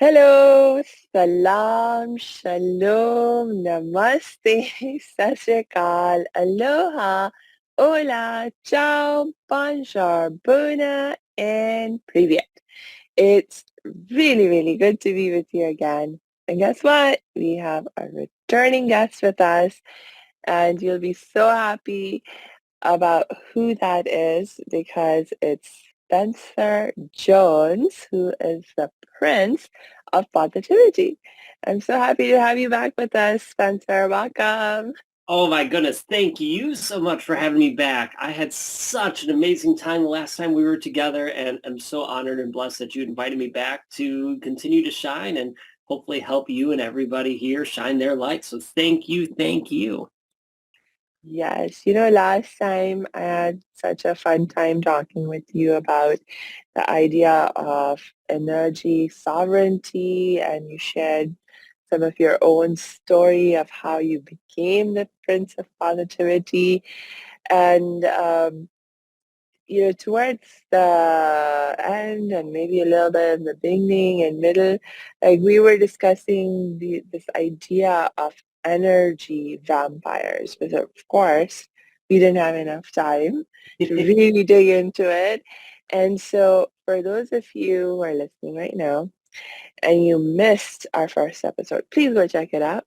Hello, salam, shalom, namaste, sat sri akal, aloha, hola, ciao, bonjour, bona, and привет. It's really, really good to be with you again. And guess what? We have a returning guest with us, and you'll be so happy about who that is because it's Spencer Jones, who is the Prince of Positivity. I'm so happy to have you back with us, Spencer. Welcome. Oh my goodness. Thank you so much for having me back. I had such an amazing time the last time we were together, and I'm so honored and blessed that you invited me back to continue to shine and hopefully help you and everybody here shine their light. So thank you. Thank you. Yes, last time I had such a fun time talking with you about the idea of energy sovereignty, and you shared some of your own story of how you became the Prince of Positivity. And towards the end and maybe a little bit in the beginning and middle, like we were discussing this idea of energy vampires, but of course, we didn't have enough time to really dig into it. And so for those of you who are listening right now and you missed our first episode, please go check it out.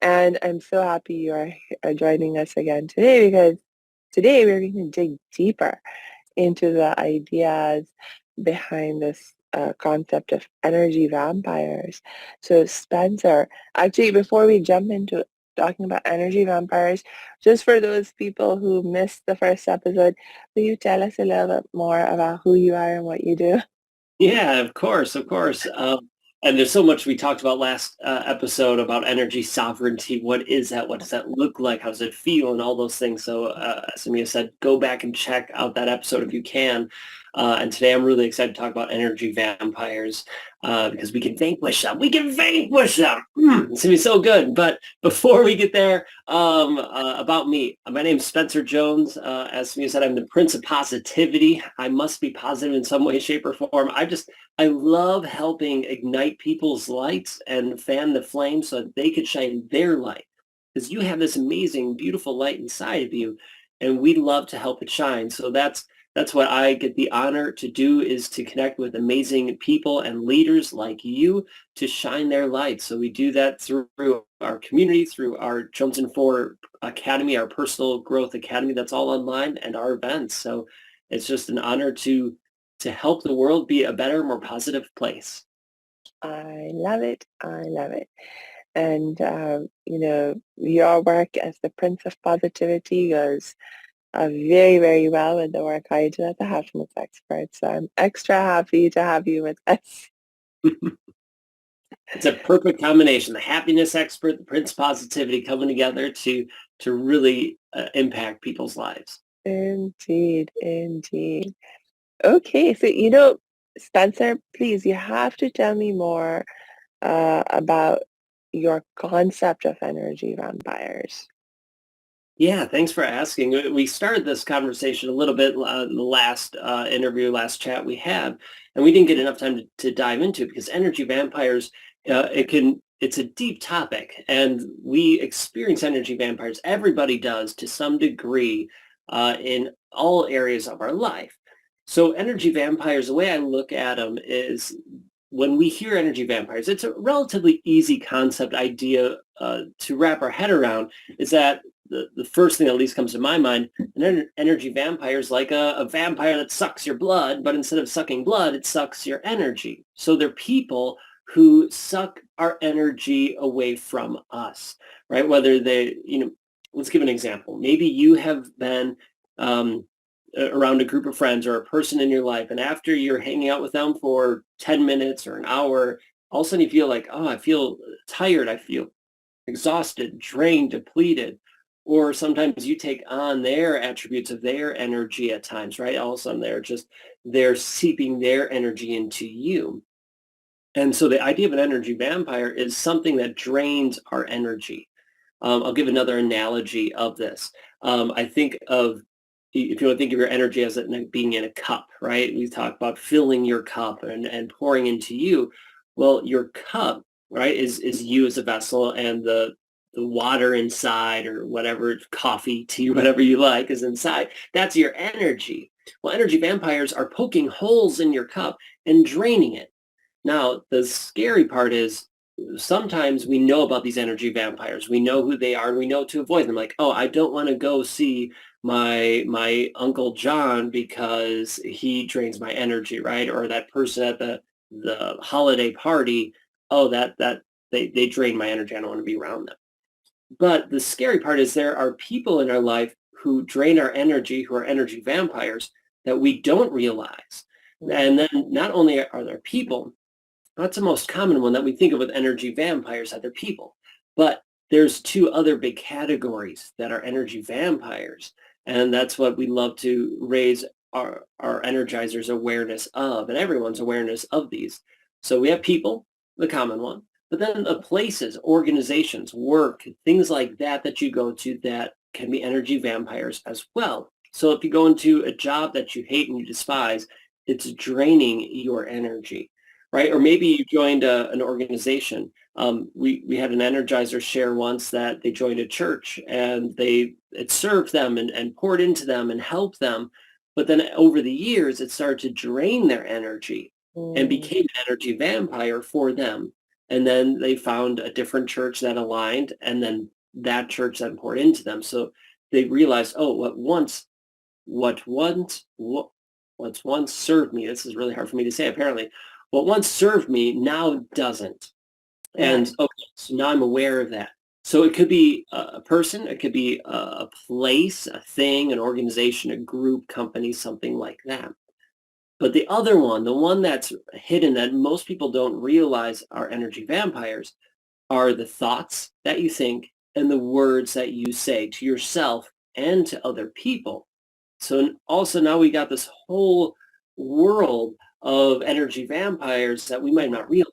And I'm so happy you are joining us again today because today we're going to dig deeper into the ideas behind this concept of energy vampires. So Spencer, actually, before we jump into talking about energy vampires, just for those people who missed the first episode, will you tell us a little bit more about who you are and what you do? Yeah, of course, of course. And there's so much we talked about last episode about energy sovereignty. What is that? What does that look like? How does it feel? And all those things. So Samia said, go back and check out that episode if you can. And today I'm really excited to talk about energy vampires because we can vanquish them. We can vanquish them. It's going to be so good. But before we get there, about me, my name is Spencer Jones. As Samia said, I'm the Prince of Positivity. I must be positive in some way, shape, or form. I love helping ignite people's lights and fan the flame so that they could shine their light. Because you have this amazing, beautiful light inside of you, and we love to help it shine. So that's what I get the honor to do, is to connect with amazing people and leaders like you to shine their light. So we do that through our community, through our Jones and Four Academy, our personal growth academy that's all online, and our events. So it's just an honor to help the world be a better, more positive place. I love it. I love it. And, your work as the Prince of Positivity goes very, very well with the work I do as a happiness expert. So I'm extra happy to have you with us. It's a perfect combination. The happiness expert, the Prince Positivity coming together to really impact people's lives. Indeed, indeed. Okay, so Spencer, please, you have to tell me more about your concept of energy vampires. Yeah, thanks for asking. We started this conversation a little bit in the last interview, last chat we had, and we didn't get enough time to dive into it because energy vampires, it's a deep topic, and we experience energy vampires. Everybody does to some degree in all areas of our life. So energy vampires, the way I look at them is when we hear energy vampires, it's a relatively easy concept idea to wrap our head around, is that the first thing that at least comes to my mind, an energy vampire is like a vampire that sucks your blood, but instead of sucking blood, it sucks your energy. So they're people who suck our energy away from us, right? Whether let's give an example. Maybe you have been um, around a group of friends or a person in your life, and after you're hanging out with them for 10 minutes or an hour, all of a sudden you feel like, oh, I feel tired. I feel exhausted, drained, depleted. Or sometimes you take on their attributes of their energy at times, right? All of a sudden they're seeping their energy into you. And so the idea of an energy vampire is something that drains our energy. I'll give another analogy of this. I think of, if you want to think of your energy as it being in a cup, right? We talk about filling your cup and pouring into you. Well, your cup, right, is you as a vessel, and the water inside, or whatever, coffee, tea, whatever you like, is inside. That's your energy. Well, energy vampires are poking holes in your cup and draining it. Now, the scary part is sometimes we know about these energy vampires. We know who they are and we know to avoid them. Like, oh, I don't want to go see my Uncle John because he drains my energy, right? Or that person at the holiday party, oh, that they drain my energy. I don't want to be around them. But the scary part is there are people in our life who drain our energy, who are energy vampires that we don't realize. Mm, And then not only are there people, that's the most common one that we think of with energy vampires, that they're people. But there's two other big categories that are energy vampires. And that's what we love to raise our energizers' awareness of, and everyone's awareness of these. So we have people, the common one, but then the places, organizations, work, things like that that you go to that can be energy vampires as well. So if you go into a job that you hate and you despise, it's draining your energy, right? Or maybe you joined an organization. We had an energizer share once that they joined a church and it served them and poured into them and helped them. But then over the years, it started to drain their energy and mm, became an energy vampire for them. And then they found a different church that aligned, and then that church then poured into them. So they realized, oh, what once what what's once served me, this is really hard for me to say apparently, what once served me now doesn't. And right. okay, so now I'm aware of that. So it could be a person, it could be a place, a thing, an organization, a group, company, something like that. But the other one, the one that's hidden that most people don't realize are energy vampires, are the thoughts that you think and the words that you say to yourself and to other people. So also now we got this whole world of energy vampires that we might Mm, not realize.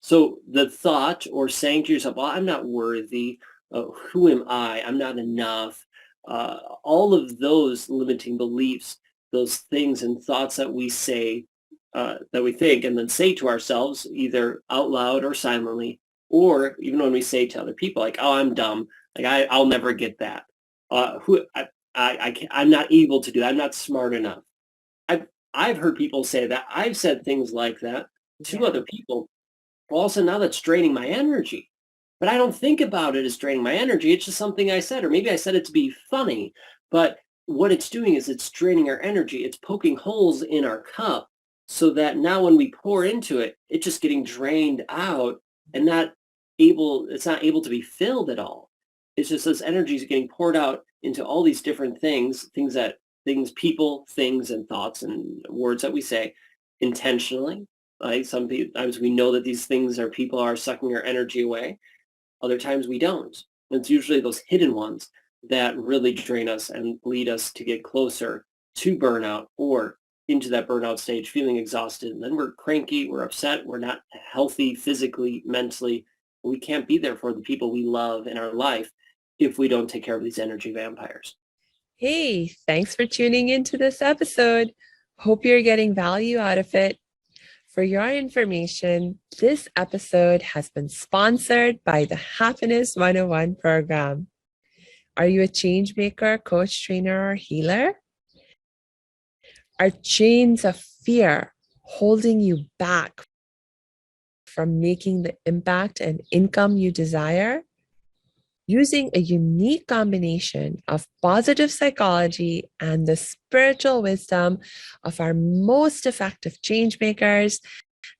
So the thought or saying to yourself, well, I'm not worthy. Who am I? I'm not enough. All of those limiting beliefs, those things and thoughts that we say, that we think and then say to ourselves, either out loud or silently, or even when we say to other people, like, oh, I'm dumb. Like, I'll never get that. I'm not able to do that. I'm not smart enough. I've, I've heard people say that. I've said things like that to yeah. other people. Well, also now that's draining my energy. But I don't think about it as draining my energy. It's just something I said, or maybe I said it to be funny. But what it's doing is it's draining our energy. It's poking holes in our cup so that now when we pour into it, it's just getting drained out and it's not able to be filled at all. It's just this energy is getting poured out into all these different things, people, things, and thoughts and words that we say intentionally. Like sometimes we know that these things or people are sucking our energy away. Other times we don't. And it's usually those hidden ones that really drain us and lead us to get closer to burnout or into that burnout stage, feeling exhausted. And then we're cranky, we're upset, we're not healthy physically, mentally. We can't be there for the people we love in our life if we don't take care of these energy vampires. Hey, thanks for tuning into this episode. Hope you're getting value out of it. For your information, this episode has been sponsored by the Happiness 101 program. Are you a change maker, coach, trainer, or healer? Are chains of fear holding you back from making the impact and income you desire? Using a unique combination of positive psychology and the spiritual wisdom of our most effective change makers,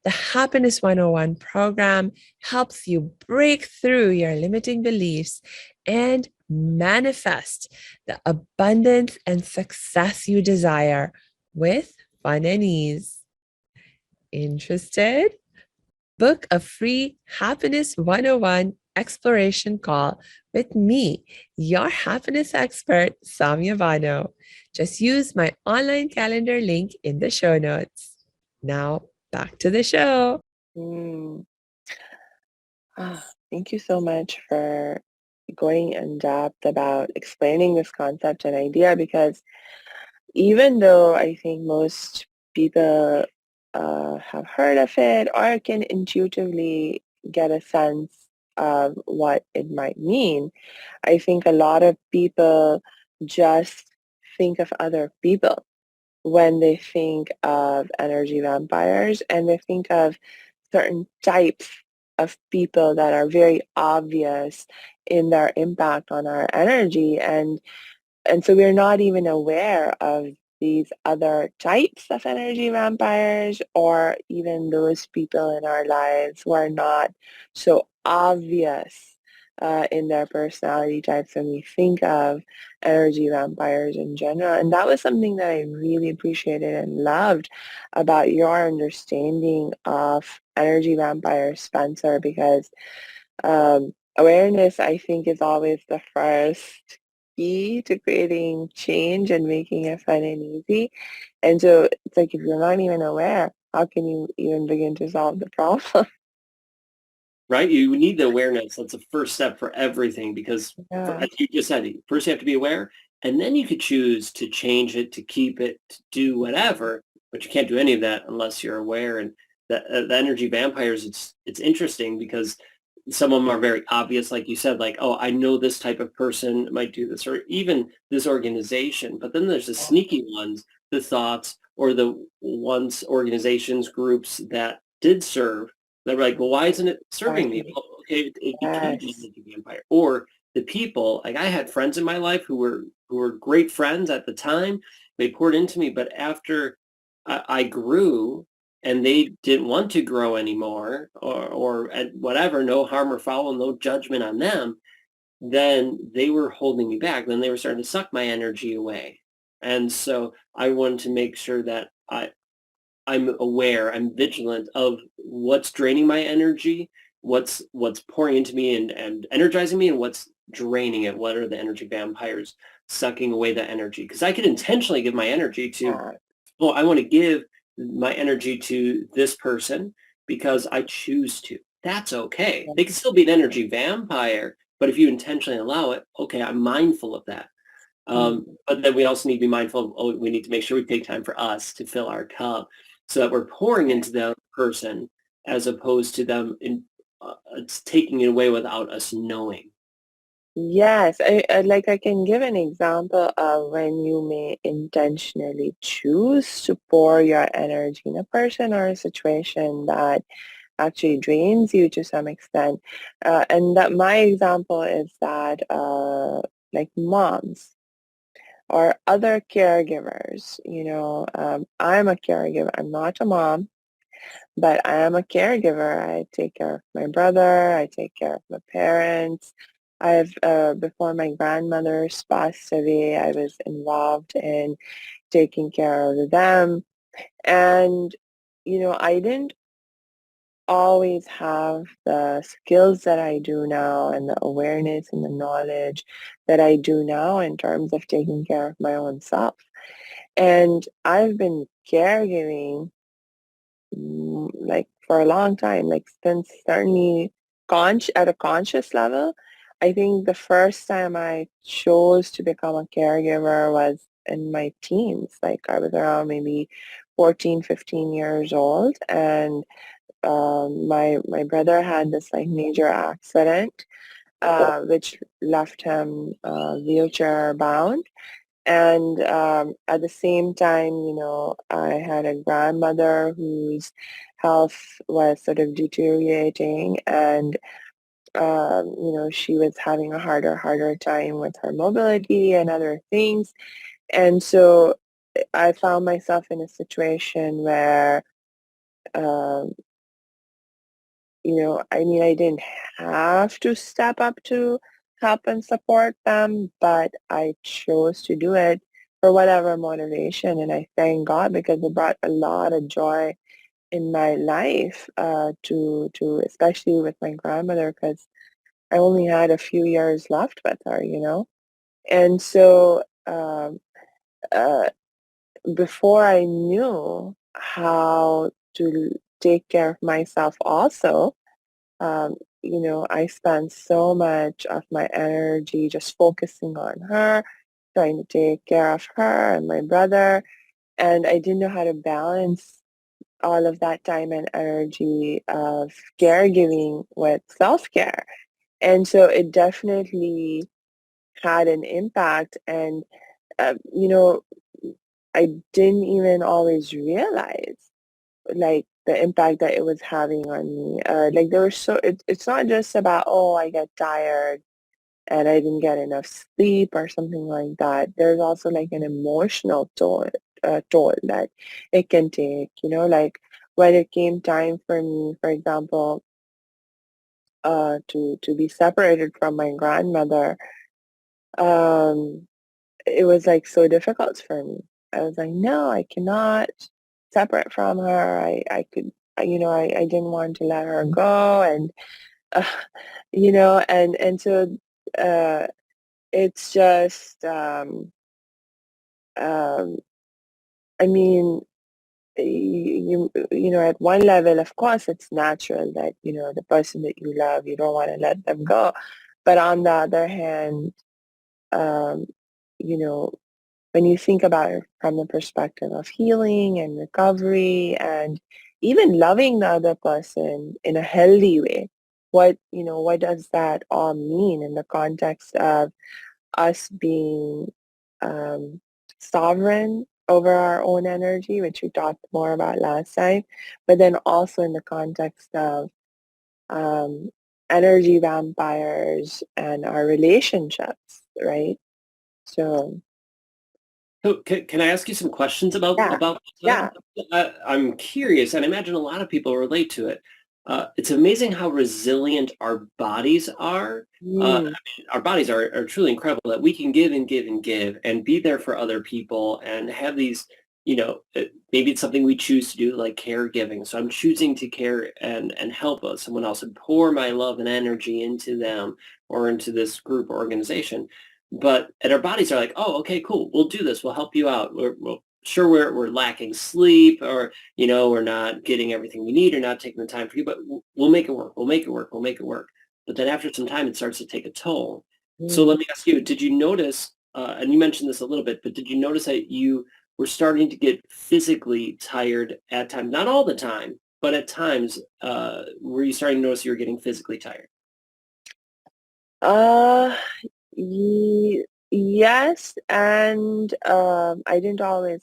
the Happiness 101 program helps you break through your limiting beliefs and manifest the abundance and success you desire with fun and ease. Interested? Book a free Happiness 101 exploration call with me, your happiness expert, Samia Bano. Just use my online calendar link in the show notes. Now, back to the show. Mm. Thank you so much for going in depth about explaining this concept and idea because even though I think most people have heard of it or can intuitively get a sense of what it might mean. I think a lot of people just think of other people when they think of energy vampires, and they think of certain types of people that are very obvious in their impact on our energy. And so we're not even aware of these other types of energy vampires, or even those people in our lives who are not so obvious in their personality types when we think of energy vampires in general. And that was something that I really appreciated and loved about your understanding of energy vampires, Spencer, because awareness, I think, is always the first key to creating change and making it fun and easy. And so it's like if you're not even aware, how can you even begin to solve the problem? Right? You need the awareness. That's the first step for everything because, Yeah, as you just said, first you have to be aware, and then you could choose to change it, to keep it, to do whatever. But you can't do any of that unless you're aware. And the energy vampires, it's interesting because some of them are very obvious, like you said, like, oh, I know this type of person might do this, or even this organization. But then there's the sneaky ones, the thoughts, or the ones, organizations, groups that did serve. They're like, well, why isn't it serving me? exactly. Well, okay, it became an Yes. energy vampire. Or the people, like I had friends in my life who were great friends at the time. They poured into me, but after I grew and they didn't want to grow anymore, or whatever, no harm or foul, no judgment on them, then they were holding me back. Then they were starting to suck my energy away. And so I wanted to make sure that I'm aware, I'm vigilant of what's draining my energy, what's pouring into me and energizing me, and what's draining it. What are the energy vampires sucking away the energy? Because I could intentionally give my energy to, Yeah. well, I want to give my energy to this person because I choose to. That's okay. Yeah. They can still be an energy vampire, but if you intentionally allow it, okay, I'm mindful of that. Mm. But then we also need to be mindful of, oh, we need to make sure we take time for us to fill our cup so that we're pouring into the person as opposed to them it's taking it away without us knowing. Yes, like I can give an example of when you may intentionally choose to pour your energy in a person or a situation that actually drains you to some extent. And that my example is that like moms or other caregivers, I'm a caregiver. I'm not a mom, but I am a caregiver. I take care of my brother. I take care of my parents. Before my grandmother's passed away, I was involved in taking care of them. And, I didn't always have the skills that I do now and the awareness and the knowledge that I do now in terms of taking care of my own self. And I've been caregiving like for a long time, like since certainly at a conscious level. I think the first time I chose to become a caregiver was in my teens. Like I was around maybe 14, 15 years old, and my brother had this like major accident, which left him wheelchair bound. And at the same time, I had a grandmother whose health was sort of deteriorating, and she was having a harder time with her mobility and other things. And so I found myself in a situation where um, I mean, I didn't have to step up to help and support them, but I chose to do it for whatever motivation. And I thank God because it brought a lot of joy in my life, to especially with my grandmother, because I only had a few years left with her. And so uh, before I knew how to take care of myself also, I spent so much of my energy just focusing on her, trying to take care of her and my brother, and I didn't know how to balance all of that time and energy of caregiving with self-care. And so it definitely had an impact. And, you know, I didn't even always realize like the impact that it was having on me. Like there was it's not just about, oh, I get tired and I didn't get enough sleep or something like that. There's also like an emotional toll that it can take, like when it came time for me, for example, to be separated from my grandmother, um, it was like so difficult for me. I was like, no, I cannot separate from her. I didn't want to let her go, and uh, and so uh, it's just, um, I mean, at one level, of course, it's natural that, the person that you love, you don't want to let them go. But on the other hand, um, you know, when you think about it from the perspective of healing and recovery and even loving the other person in a healthy way, what does that all mean in the context of us being um, sovereign over our own energy, which we talked more about last time, but then also in the context of um, energy vampires and our relationships, right? So, So can I ask you some questions yeah, about yeah. that? I'm curious, and I imagine a lot of people relate to it. It's amazing how resilient our bodies are. I Mm, mean, our bodies are truly incredible that we can give and give and give and be there for other people and have these, maybe it's something we choose to do, like caregiving. So I'm choosing to care and help someone else and pour my love and energy into them or into this group or organization. And our bodies are like, oh, okay, cool, we'll do this, we'll help you out. Sure, we're lacking sleep, or we're not getting everything we need or not taking the time for you, but we'll make it work, we'll make it work, we'll make it work. But then after some time it starts to take a toll. So let mm. me ask you, did you notice, and you mentioned this a little bit, but did you notice that you were starting to get physically tired at times? Not all the time, but at times, were you starting to notice you were getting physically tired? Uh, yes, and I didn't always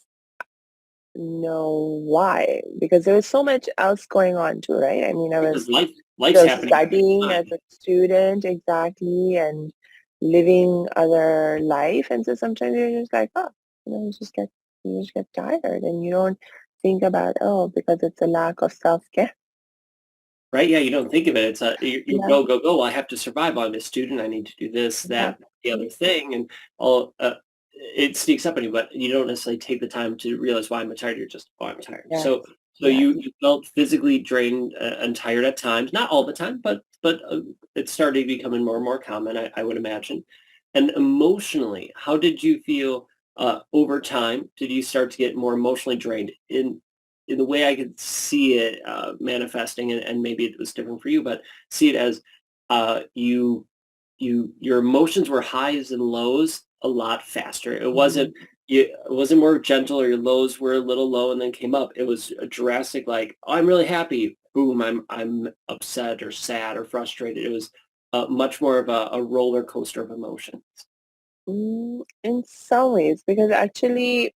know why because there was so much else going on too, right? I mean, I was Because life's still happening at the studying as time. a student, exactly, and living other life, and so sometimes you're just like, oh, you just get tired, and you don't think about, oh, because it's a lack of self-care. Right? Yeah, you don't think of it. It's you Yeah, go, go, go. Well, I have to survive. Well, I'm a student. I need to do this, that, the other exactly. thing, and all. It sneaks up on you, but you don't necessarily take the time to realize why I'm tired. You're just, oh, I'm tired. Yes, So yes. you felt physically drained and tired at times, not all the time, but it started becoming more and more common. I would imagine. And emotionally, how did you feel over time? Did you start to get more emotionally drained in the way I could see it manifesting, and maybe it was different for you, but see it as your emotions were highs and lows a lot faster. Mm, It wasn't more gentle, or your lows were a little low and then came up. It was a drastic, like, oh, I'm really happy. Boom, I'm upset or sad or frustrated. It was much more of a roller coaster of emotion. in some ways, because actually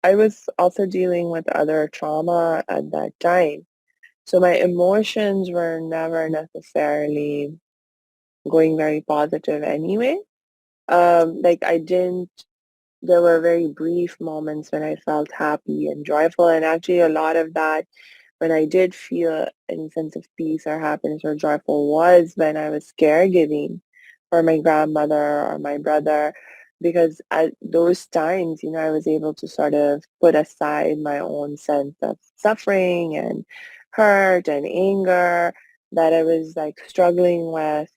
I was also dealing with other trauma at that time. So my emotions were never necessarily going very positive anyway. Like I didn't, there were very brief moments when I felt happy and joyful. And actually a lot of that, when I did feel any sense of peace or happiness or joyful, was when I was caregiving for my grandmother or my brother, because at those times, I was able to sort of put aside my own sense of suffering and hurt and anger that I was like struggling with.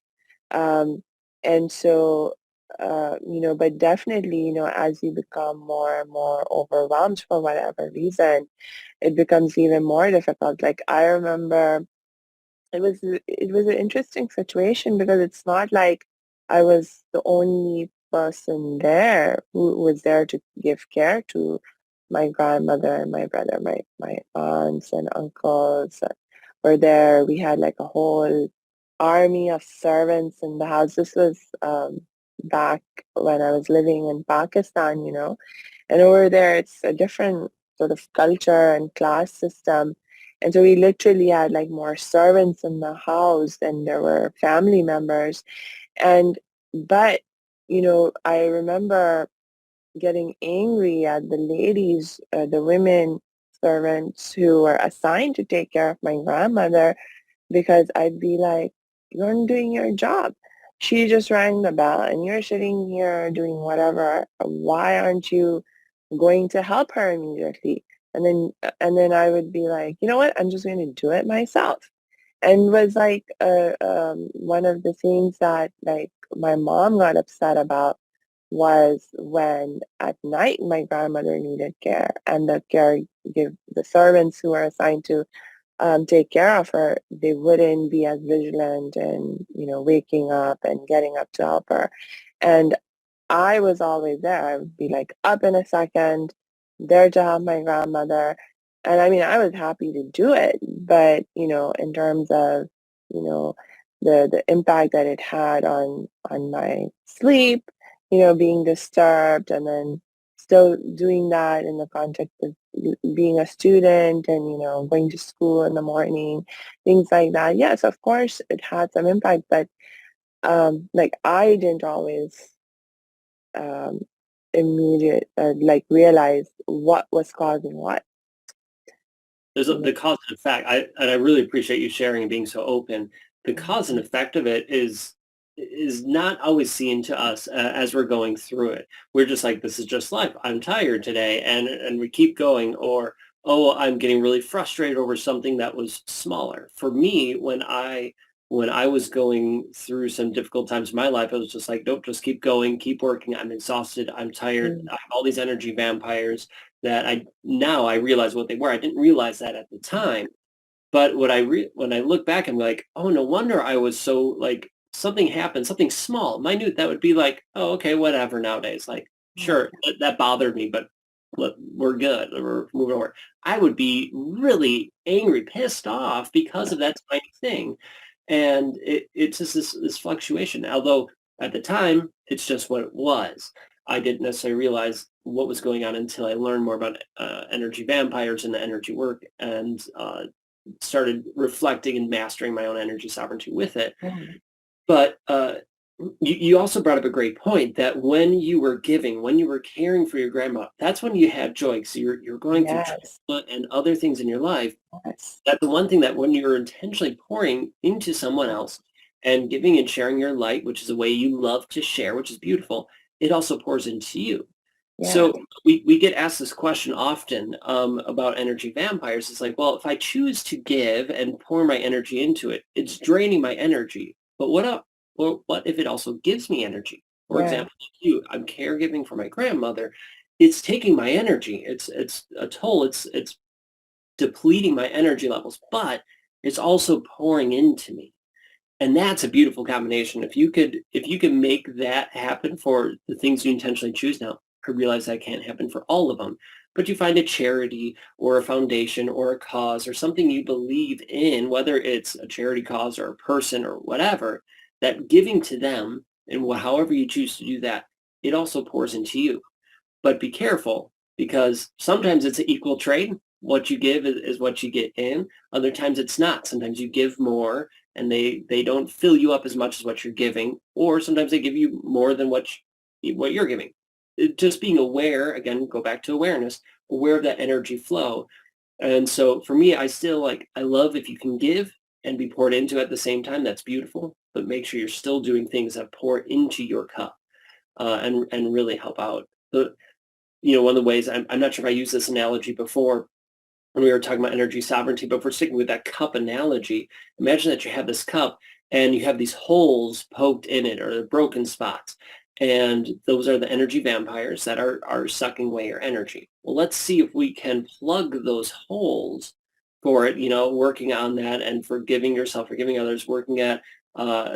Um, and so, but definitely, as you become more and more overwhelmed for whatever reason, it becomes even more difficult. Like I remember it was an interesting situation because it's not like I was the only person there who was there to give care to my grandmother and my brother, my aunts and uncles were there. We had like a whole army of servants in the house. This was back when I was living in Pakistan, and over there it's a different sort of culture and class system. And so we literally had like more servants in the house than there were family members. And but I remember getting angry at the ladies, the women servants who were assigned to take care of my grandmother, because I'd be like, you're not doing your job. She just rang the bell and you're sitting here doing whatever. Why aren't you going to help her immediately? And then I would be like, you know what? I'm just going to do it myself. And was like one of the things that like my mom got upset about was when at night my grandmother needed care and the servants who were assigned to take care of her, they wouldn't be as vigilant and waking up and getting up to help her. And I was always there. I would be like up in a second, there to help my grandmother. And I mean, I was happy to do it, but in terms of, you know, the impact that it had on my sleep, being disturbed and then still doing that in the context of being a student and, going to school in the morning, things like that. Yes, of course it had some impact, but like I didn't always um, immediate like realize what was causing what. There's You know? the cause and effect. I really appreciate you sharing and being so open. The cause and Mhm. effect of it is not always seen to us as we're going through it. We're just like, this is just life. I'm tired today, and we keep going. Or, oh, I'm getting really frustrated over something that was smaller. For me, when I was going through some difficult times in my life, I was just like, nope, just keep going, keep working. I'm exhausted. I'm tired. Mm. I have all these energy vampires that I realize what they were. I didn't realize that at the time, but when I look back, I'm like, oh, no wonder I was so like something happened, something small, minute that would be like, oh, okay, whatever. Nowadays, like, sure, that bothered me, but we're good. We're moving on. I would be really angry, pissed off because of that tiny thing, and it's just this fluctuation. Although at the time, it's just what it was. I didn't necessarily realize what was going on until I learned more about energy vampires and the energy work, and started reflecting and mastering my own energy sovereignty with it. Mm. But you also brought up a great point that when you were giving, when you were caring for your grandma, that's when you had joy. So you're going through Yes, trauma and other things in your life. yes, That's the one thing that when you're intentionally pouring into someone else and giving and sharing your light, which is a way you love to share, which is beautiful, it also pours into you. yes, So we get asked this question often about energy vampires. It's like, well, if I choose to give and pour my energy into it, it's draining my energy. But what if it also gives me energy? For yes, example, like you, I'm caregiving for my grandmother. It's taking my energy. It's a toll. It's depleting my energy levels, but it's also pouring into me. And that's a beautiful combination. If you could make that happen for the things you intentionally choose now, I realize that can't happen for all of them. But you find a charity or a foundation or a cause or something you believe in, whether it's a charity cause or a person or whatever, that giving to them and however you choose to do that, it also pours into you. But be careful because sometimes it's an equal trade. What you give is what you get in. Other times it's not. Sometimes you give more and they don't fill you up as much as what you're giving, or sometimes they give you more than what you're giving. Just being aware, again, go back to awareness, aware of that energy flow. And so for me, I love if you can give and be poured into at the same time. That's beautiful, but make sure you're still doing things that pour into your cup and really help out. One of the ways, I'm not sure if I used this analogy before when we were talking about energy sovereignty, but if we're sticking with that cup analogy, imagine that you have this cup and you have these holes poked in it or the broken spots. And those are the energy vampires that are sucking away your energy. Well, let's see if we can plug those holes for it, working on that and forgiving yourself, forgiving others, working at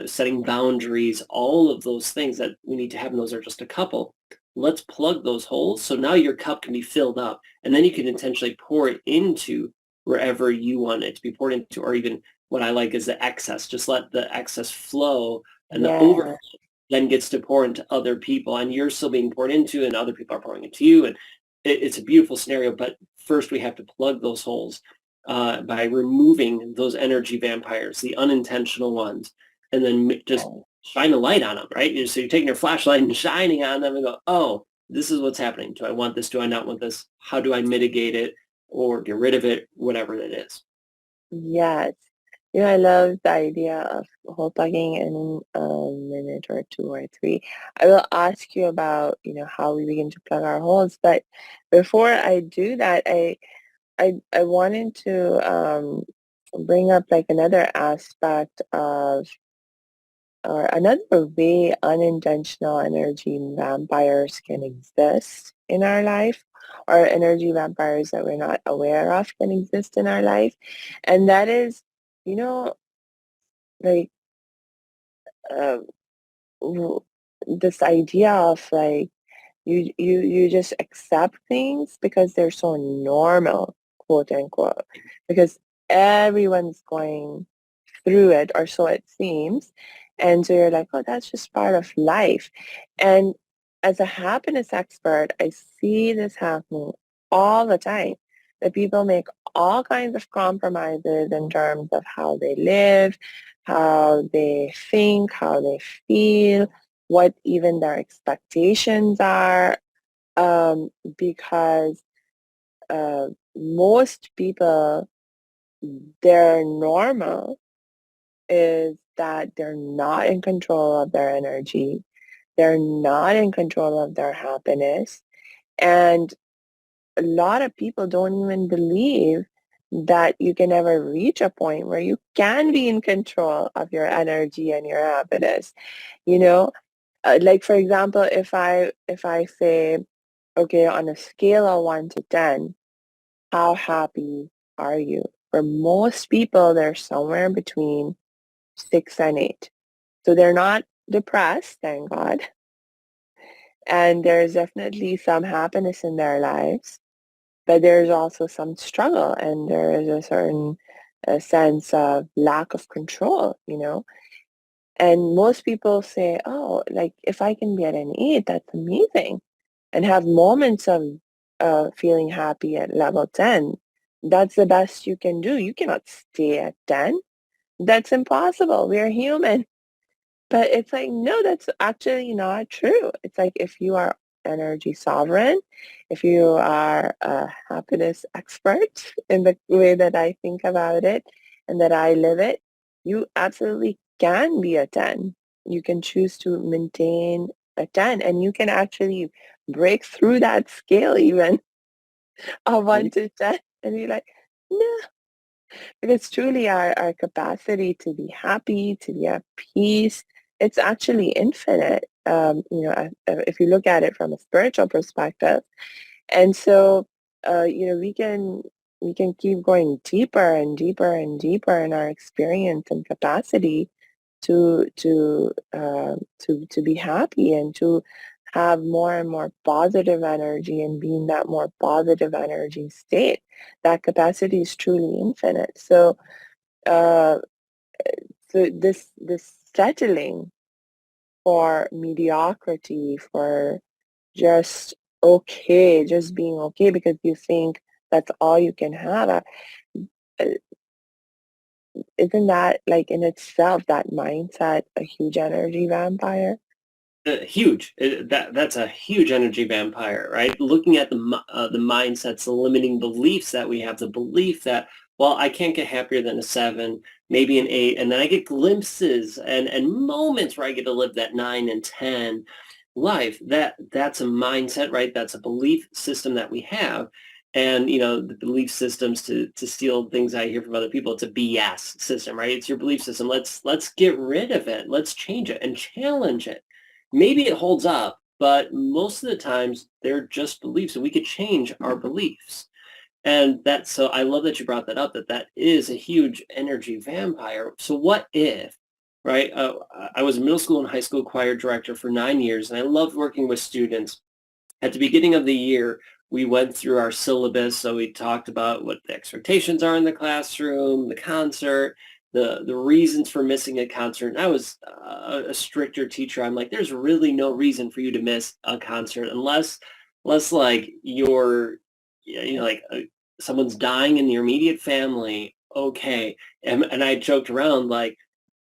setting boundaries, all of those things that we need to have, and those are just a couple. let's plug those holes so now your cup can be filled up, and then you can intentionally pour it into wherever you want it to be poured into, or even what I like is the excess. Just let the excess flow, and the overflow Yeah. then gets to pour into other people, and you're still being poured into, and other people are pouring into you, and it's a beautiful scenario. But first, we have to plug those holes by removing those energy vampires, the unintentional ones, and then just shine a light on them, right? So you're taking your flashlight and shining on them and go, oh, this is what's happening. Do I want this? Do I not want this? How do I mitigate it or get rid of it? Whatever it is. Yes. I love the idea of hole plugging in a minute or two or three. I will ask you about, how we begin to plug our holes, but before I do that, I wanted to bring up like another aspect of or another way unintentional energy vampires can exist in our life, or energy vampires that we're not aware of can exist in our life. And that is, you know, like uh, w- this idea of like you just accept things because they're so normal, quote unquote, because everyone's going through it, or so it seems. And so you're like, oh, that's just part of life. And as a happiness expert, I see this happening all the time, that people make all kinds of compromises in terms of how they live, how they think, how they feel, what even their expectations are, because most people, their normal is that they're not in control of their energy. They're not in control of their happiness. And a lot of people don't even believe that you can ever reach a point where you can be in control of your energy and your happiness. You know, like for example, if I say, okay, on a scale of 1 to 10, how happy are you? For most people, they're somewhere between 6 and 8. So they're not depressed, thank God. And there's definitely some happiness in their lives, but there's also some struggle, and there is a certain sense of lack of control. And most people say, oh, like if I can be at an 8, that's amazing. And have moments of feeling happy at level 10. That's the best you can do. You cannot stay at 10. That's impossible. We're human. But it's like, no, that's actually not true. It's like if you are energy sovereign, if you are a happiness expert in the way that I think about it and that I live it, you absolutely can be a 10. You can choose to maintain a 10, and you can actually break through that scale even of 1 to 10 and be like, no, because truly our capacity to be happy, to be at peace, it's actually infinite. If you look at it from a spiritual perspective. And so, we can keep going deeper and deeper and deeper in our experience and capacity to be happy and to have more and more positive energy and be in that more positive energy state. That capacity is truly infinite. Uh, so this settling for mediocrity, for just okay, just being okay because you think that's all you can have. Uh, Isn't that like in itself, that mindset, a huge energy vampire? Huge. That's a huge energy vampire, right? Looking at the mindsets, the limiting beliefs that we have, the belief that, well, I can't get happier than a 7, maybe an 8, and then I get glimpses and moments where I get to live that 9 and 10 life. That's a mindset, right? That's a belief system that we have. And the belief systems, to steal things I hear from other people, it's a BS system, right? It's your belief system. Let's get rid of it. Let's change it and challenge it. Maybe it holds up, but most of the times they're just beliefs, and we could change our beliefs. And so I love that you brought that up, that is a huge energy vampire. So what if, right? I was a middle school and high school choir director for 9 years, and I loved working with students. At the beginning of the year, we went through our syllabus. So we talked about what the expectations are in the classroom, the concert, the reasons for missing a concert. And I was a stricter teacher. I'm like, there's really no reason for you to miss a concert unless like you're, like someone's dying in your immediate family. Okay. And I joked around like,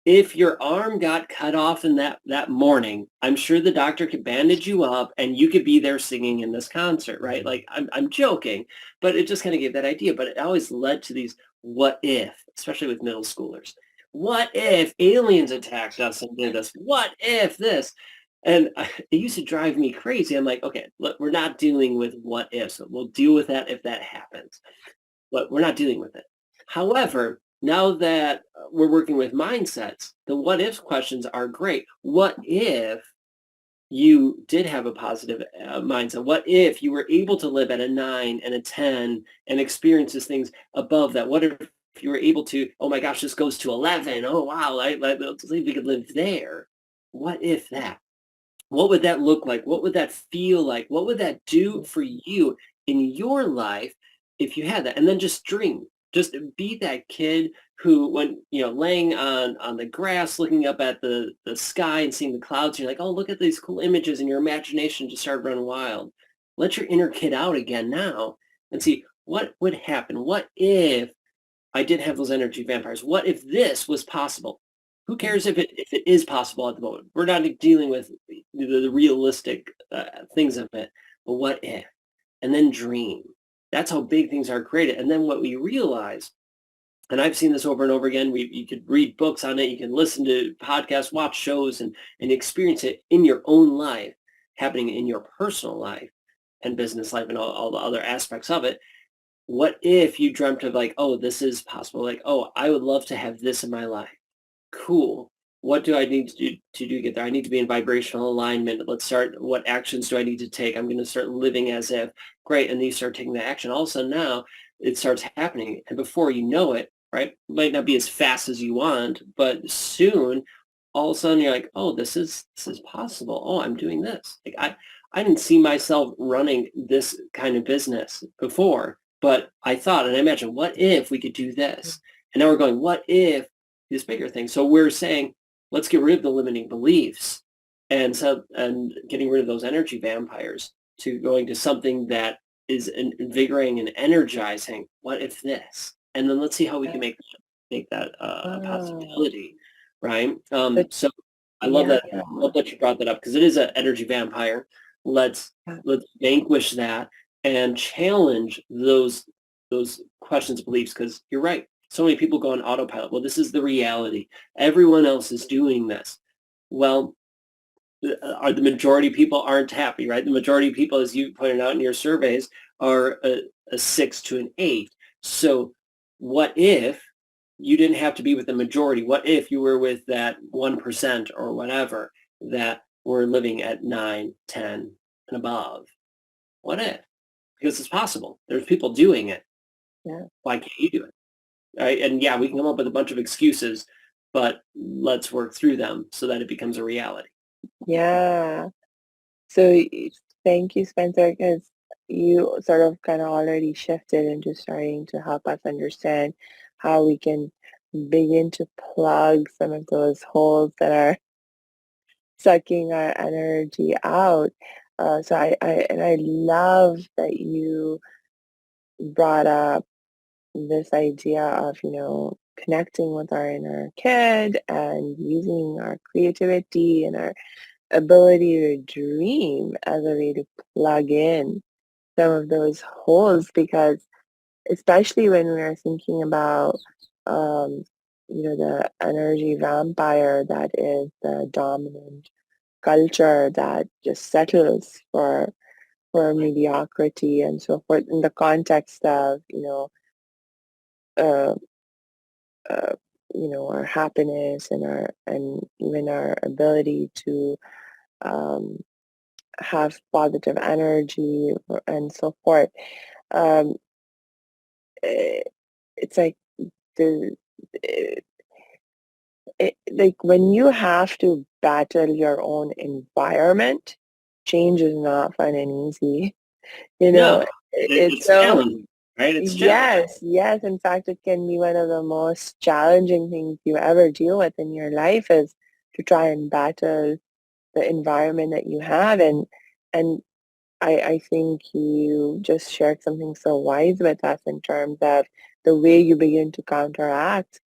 if your arm got cut off in that morning, I'm sure the doctor could bandage you up and you could be there singing in this concert, right? Like I'm joking, but it just kind of gave that idea. But it always led to these what if, especially with middle schoolers. What if aliens attacked us and did this? What if this? And it used to drive me crazy. I'm like, okay, look, we're not dealing with what ifs. We'll deal with that if that happens, but we're not dealing with it. However, now that we're working with mindsets, the what if questions are great. What if you did have a positive mindset? What if you were able to live at a 9 and a 10 and experiences things above that? What if you were able to, oh my gosh, this goes to 11. Oh, wow, let's see if we could live there. What if that? What would that look like? What would that feel like? What would that do for you in your life if you had that? And then just dream. Just be that kid who, when laying on the grass, looking up at the sky and seeing the clouds, you're like, oh, look at these cool images, and your imagination just started running wild. Let your inner kid out again now and see what would happen. What if I did have those energy vampires? What if this was possible? Who cares if it is possible at the moment? We're not dealing with the realistic things of it. But what if? And then dream. That's how big things are created. And then what we realize, and I've seen this over and over again, you could read books on it, you can listen to podcasts, watch shows, and experience it in your own life, happening in your personal life and business life and all the other aspects of it. What if you dreamt of like, oh, this is possible? Like, oh, I would love to have this in my life. Cool. What do I need to get there? I need to be in vibrational alignment. Let's start. What actions do I need to take? I'm going to start living as if. Great. And then you start taking the action. All of a sudden now it starts happening. And before you know it, right, it might not be as fast as you want, but soon all of a sudden you're like, oh, this is possible. Oh, I'm doing this. Like I didn't see myself running this kind of business before, but I thought and I imagined, what if we could do this? And now we're going, what if this bigger thing? So we're saying, let's get rid of the limiting beliefs and getting rid of those energy vampires to going to something that is invigorating and energizing. What if this? And then let's see how we can make that a Oh, possibility, right? but So I love yeah, that. Love that you brought that up because it is an energy vampire. Let's yeah, let's vanquish that and challenge those questions, beliefs. Because you're right. So many people go on autopilot. Well, this is the reality. Everyone else is doing this. Well, are the majority of people aren't happy, right? The majority of people, as you pointed out in your surveys, are a 6 to an 8. So what if you didn't have to be with the majority? What if you were with that 1% or whatever that were living at 9, 10, and above? What if? Because it's possible. There's people doing it. yeah, Why can't you do it? Right? And yeah, we can come up with a bunch of excuses, but let's work through them so that it becomes a reality. yeah. So thank you, Spencer, because you sort of kind of already shifted into starting to help us understand how we can begin to plug some of those holes that are sucking our energy out. So I love that you brought up this idea of, connecting with our inner kid and using our creativity and our ability to dream as a way to plug in some of those holes, because especially when we're thinking about um, the energy vampire that is the dominant culture that just settles for mediocrity and so forth in the context of uh, uh, our happiness and our and even our ability to um, have positive energy and so forth. Um, eh, it's like the it, like when you have to battle your own environment change is not fun and easy. You know, No, it's it's so, challenging, right? It's challenging. yes, yes. In fact, it can be one of the most challenging things you ever deal with in your life is to try and battle the environment that you have. And I think you just shared something so wise with us in terms of the way you begin to counteract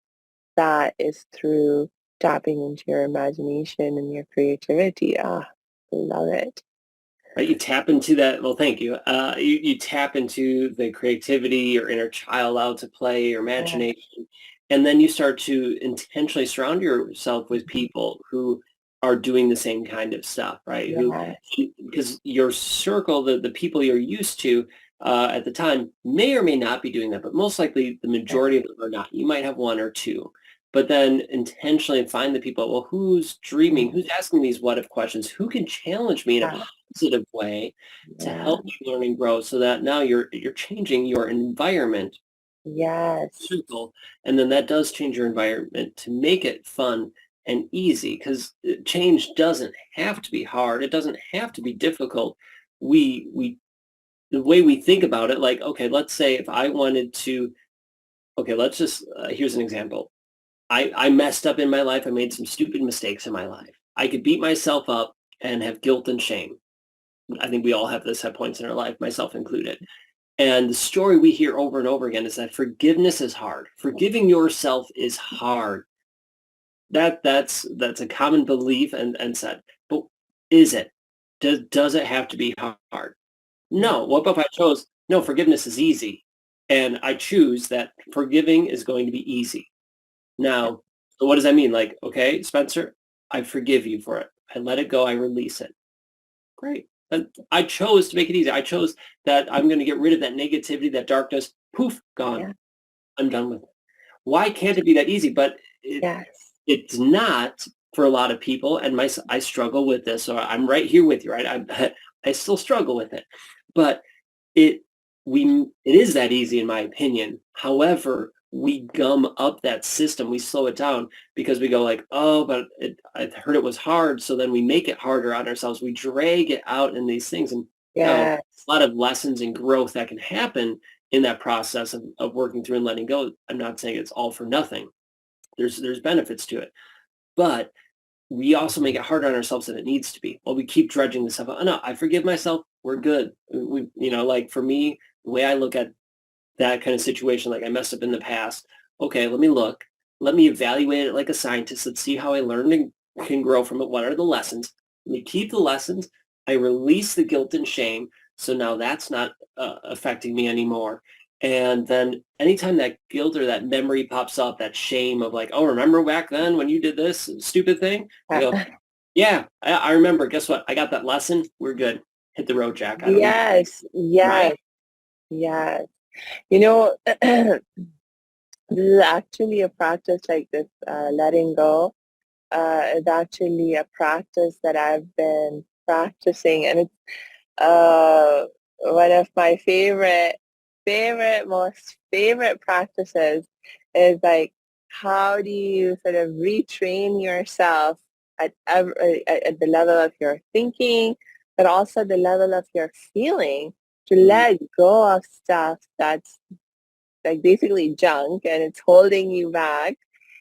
that is through tapping into your imagination and your creativity. Ah, I love it. Right, you tap into that. Well, thank you. You tap into the creativity, your inner child out to play, your Yeah, imagination, and then you start to intentionally surround yourself with people who are doing the same kind of stuff, right? Who, yeah, because your circle, the people you're used to at the time, may or may not be doing that, but most likely the yeah, majority of them are not. You might have one or two, but then intentionally find the people. Well, who's dreaming? mm, Who's asking these what if questions? Who can challenge me in a yeah, positive way to yeah, help you learn and grow so that now you're changing your environment yes, circle, and then that does change your environment to make it fun and easy because change doesn't have to be hard. It doesn't have to be difficult. We the way we think about it, like, okay, let's say if I wanted to, okay, let's just here's an example. I messed up in my life. I made some stupid mistakes in my life. I could beat myself up and have guilt and shame. I think we all have this at points in our life, myself included. And the story we hear over and over again is that forgiveness is hard. Forgiving yourself is hard. That's a common belief and said. But is it? Does it have to be hard? mm, No. What if I chose, no, forgiveness is easy. And I choose that forgiving is going to be easy. yeah, Now, so what does that mean? Like, okay, Spencer, I forgive you for it. I let it go. I release it. Great. And I chose to make it easy. I chose that I'm going to get rid of that negativity, that darkness. Poof, gone. yeah, I'm done with it. Why can't it be that easy? But yes, it's not for a lot of people. And I struggle with this. So I'm right here with you, right? I still struggle with it. But it it is that easy in my opinion. However, we gum up that system. We slow it down because we go like, oh, but I heard it was hard. So then we make it harder on ourselves. We drag it out in these things. And now yes, a lot of lessons and growth that can happen in that process of working through and letting go. I'm not saying it's all for nothing. There's benefits to it. But we also make it harder on ourselves than it needs to be. Well, we keep dredging this stuff. Oh, no, I forgive myself. We're good. Like for me, the way I look at that kind of situation, like I messed up in the past. Okay, let me look. Let me evaluate it like a scientist. Let's see how I learned and can grow from it. What are the lessons? Let me keep the lessons. I release the guilt and shame. So now that's not affecting me anymore. And then anytime that guilt or that memory pops up, that shame of like, oh, remember back then when you did this stupid thing? I go, yeah, yeah, I remember. Guess what? I got that lesson. We're good. Hit the road, Jack. I don't need, yes, right? yes, yes. You know, this is actually a practice like this, letting go, is actually a practice that I've been practicing, and it's one of my most favorite practices is like, how do you sort of retrain yourself at the level of your thinking, but also the level of your feeling to Mm, let go of stuff that's like basically junk and it's holding you back,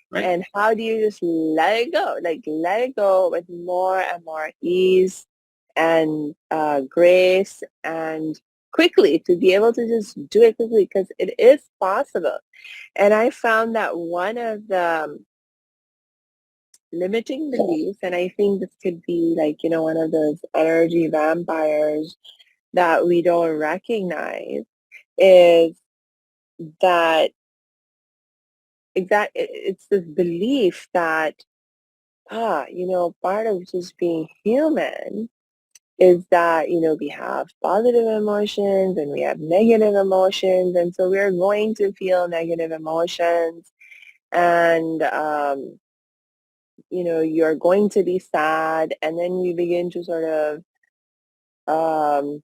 right. and how do you just let it go? Like let it go with more and more ease and grace and quickly to be able to just do it quickly because it is possible. And I found that one of the limiting beliefs, and I think this could be like, one of those energy vampires that we don't recognize, is that it's this belief that part of just being human is that, we have positive emotions and we have negative emotions. And so we're going to feel negative emotions and, you're going to be sad. And then you begin to sort of, um,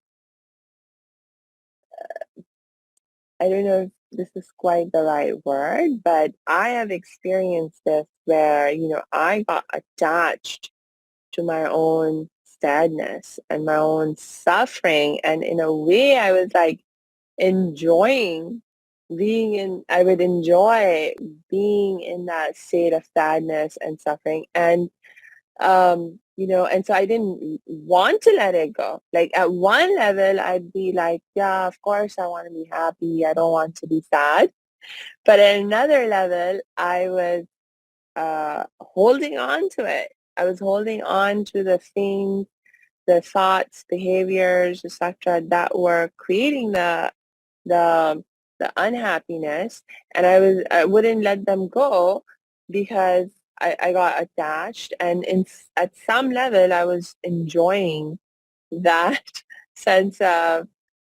I don't know if this is quite the right word, but I have experienced this where, I got attached to my own sadness and my own suffering. And in a way, I was like enjoying I would enjoy being in that state of sadness and suffering. And and so I didn't want to let it go. Like at one level, I'd be like, yeah, of course I want to be happy. I don't want to be sad. But at another level, I was holding on to it. I was holding on to the things, the thoughts, behaviors, etc., that were creating the the unhappiness, and I wouldn't let them go because I got attached, and at some level I was enjoying that sense of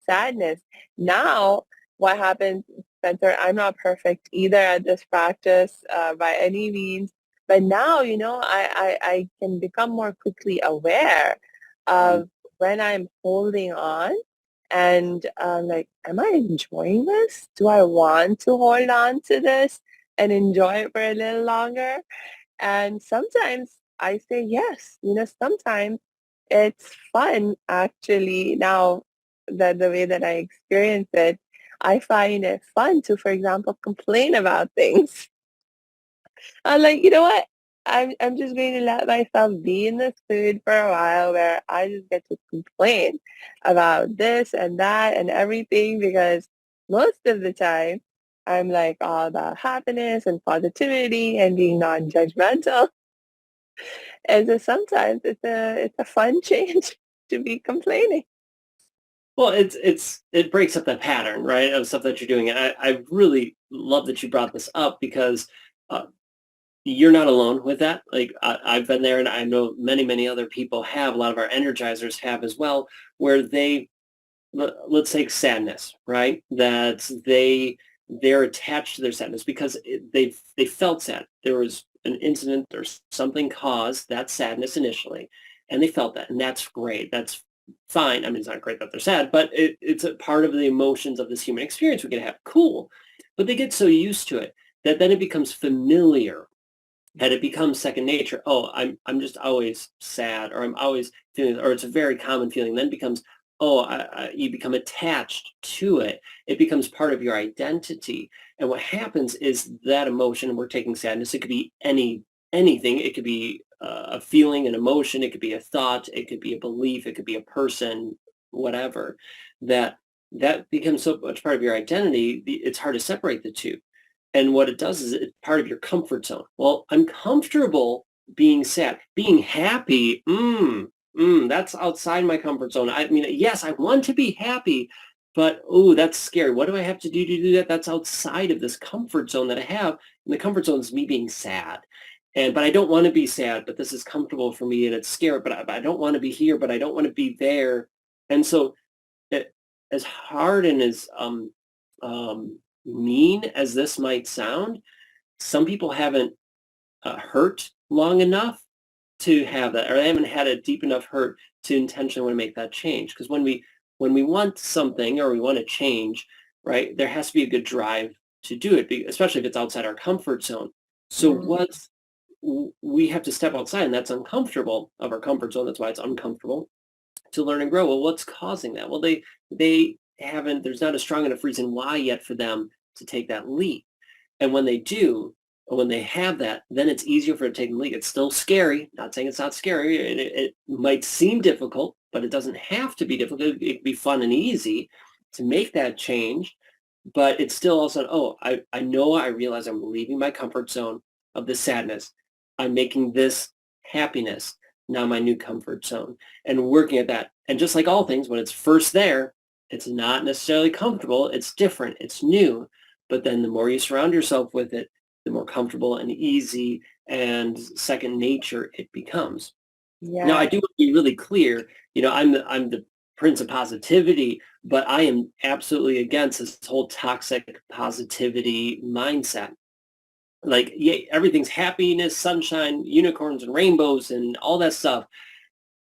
sadness. Now, what happens, Spencer, I'm not perfect either at this practice by any means, but now, I can become more quickly aware Mhm. of when I'm holding on and like, am I enjoying this? Do I want to hold on to this and enjoy it for a little longer? And sometimes I say yes. Sometimes it's fun actually. Now that the way that I experience it, I find it fun to, for example, complain about things. I'm like, you know what? I'm just going to let myself be in this food for a while where I just get to complain about this and that and everything, because most of the time I'm like all about happiness and positivity and being non-judgmental. And so sometimes it's a fun change to be complaining. Well, it breaks up that pattern, right, of stuff that you're doing. And I really love that you brought this up because uh, you're not alone with that. Like I've been there, and I know many other people have. A lot of our energizers have as well, where let's take sadness, right? That they're attached to their sadness because they felt sad. There was an incident or something caused that sadness initially, and they felt that, and that's great. That's fine. I mean, it's not great that they're sad, but it's a part of the emotions of this human experience we can have. Cool, but they get so used to it that then it becomes familiar, that it becomes second nature. Oh, I'm just always sad, or I'm always feeling, or it's a very common feeling. Then it becomes, oh, you become attached to it. It becomes part of your identity. And what happens is that emotion, and we're taking sadness. It could be anything. It could be a feeling, an emotion. It could be a thought. It could be a belief. It could be a person, whatever. That that becomes so much part of your identity. It's hard to separate the two. And what it does is it's part of your comfort zone. Well, I'm comfortable being sad. Being happy, that's outside my comfort zone. I mean, yes, I want to be happy, but oh, that's scary. What do I have to do that? That's outside of this comfort zone that I have. And the comfort zone is me being sad. But I don't want to be sad, but this is comfortable for me and it's scary, but I don't want to be here, but I don't want to be there. And so it, as hard and as mean as this might sound, some people haven't hurt long enough to have that, or they haven't had a deep enough hurt to intentionally want to make that change. Because when we want something or we want to change, right, there has to be a good drive to do it, especially if it's outside our comfort zone. So Mm, we have to step outside, and that's uncomfortable of our comfort zone. That's why it's uncomfortable to learn and grow. Well, what's causing that? Well, they haven't. There's not a strong enough reason why yet for them to take that leap. And when they do, or when they have that, then it's easier for it to take the leap. It's still scary. Not saying it's not scary. It might seem difficult, but it doesn't have to be difficult. It can be fun and easy to make that change. But it's still also, oh, I know, I realize I'm leaving my comfort zone of the sadness. I'm making this happiness now my new comfort zone, and working at that. And just like all things, when it's first there, it's not necessarily comfortable. It's different. It's new. But then the more you surround yourself with it, the more comfortable and easy and second nature it becomes. Now, I yeah. do want to be really clear. I'm the prince of positivity, but I am absolutely against this whole toxic positivity mindset. Like, yeah, everything's happiness, sunshine, unicorns, and rainbows, and all that stuff.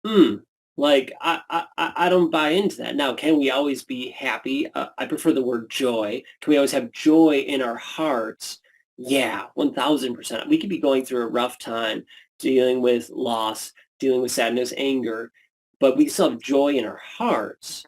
Hmm. Like, I don't buy into that. Now, can we always be happy? I prefer the word joy. Can we always have joy in our hearts? Yeah, 1000%. We could be going through a rough time, dealing with loss, dealing with sadness, anger. but we still have joy in our hearts.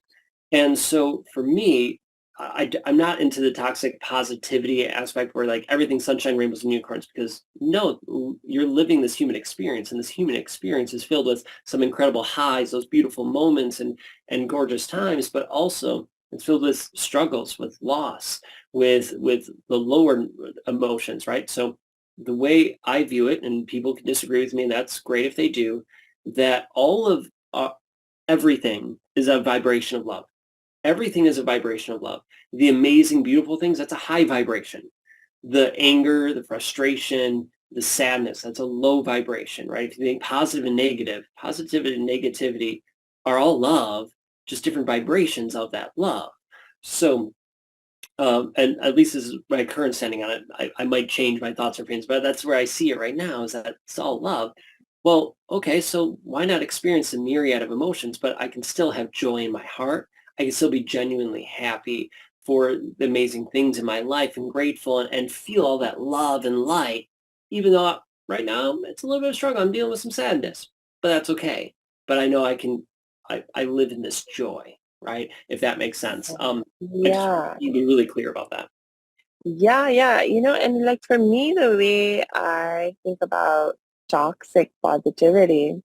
And so for me, I'm not into the toxic positivity aspect where like everything's sunshine, rainbows, and unicorns, because no, you're living this human experience, and this human experience is filled with some incredible highs, those beautiful moments and gorgeous times, but also it's filled with struggles, with loss, with the lower emotions, right? So the way I view it, and people can disagree with me, and that's great if they do, that all of everything is a vibration of love. Everything is a vibration of love. The amazing, beautiful things, that's a high vibration. The anger, the frustration, the sadness, that's a low vibration, right? If you think positive and negative, positivity and negativity are all love, just different vibrations of that love. So, and at least this is my current standing on it. I might change my thoughts or opinions, but that's where I see it right now, is that it's all love. Well, okay, so why not experience a myriad of emotions, but I can still have joy in my heart. I can still be genuinely happy for the amazing things in my life and grateful and feel all that love and light, even though right now it's a little bit of a struggle. I'm dealing with some sadness, but that's okay. But I know I live in this joy, right? If that makes sense. I just want Yeah. to be really clear about that. Yeah, yeah. And like for me, the way I think about toxic positivity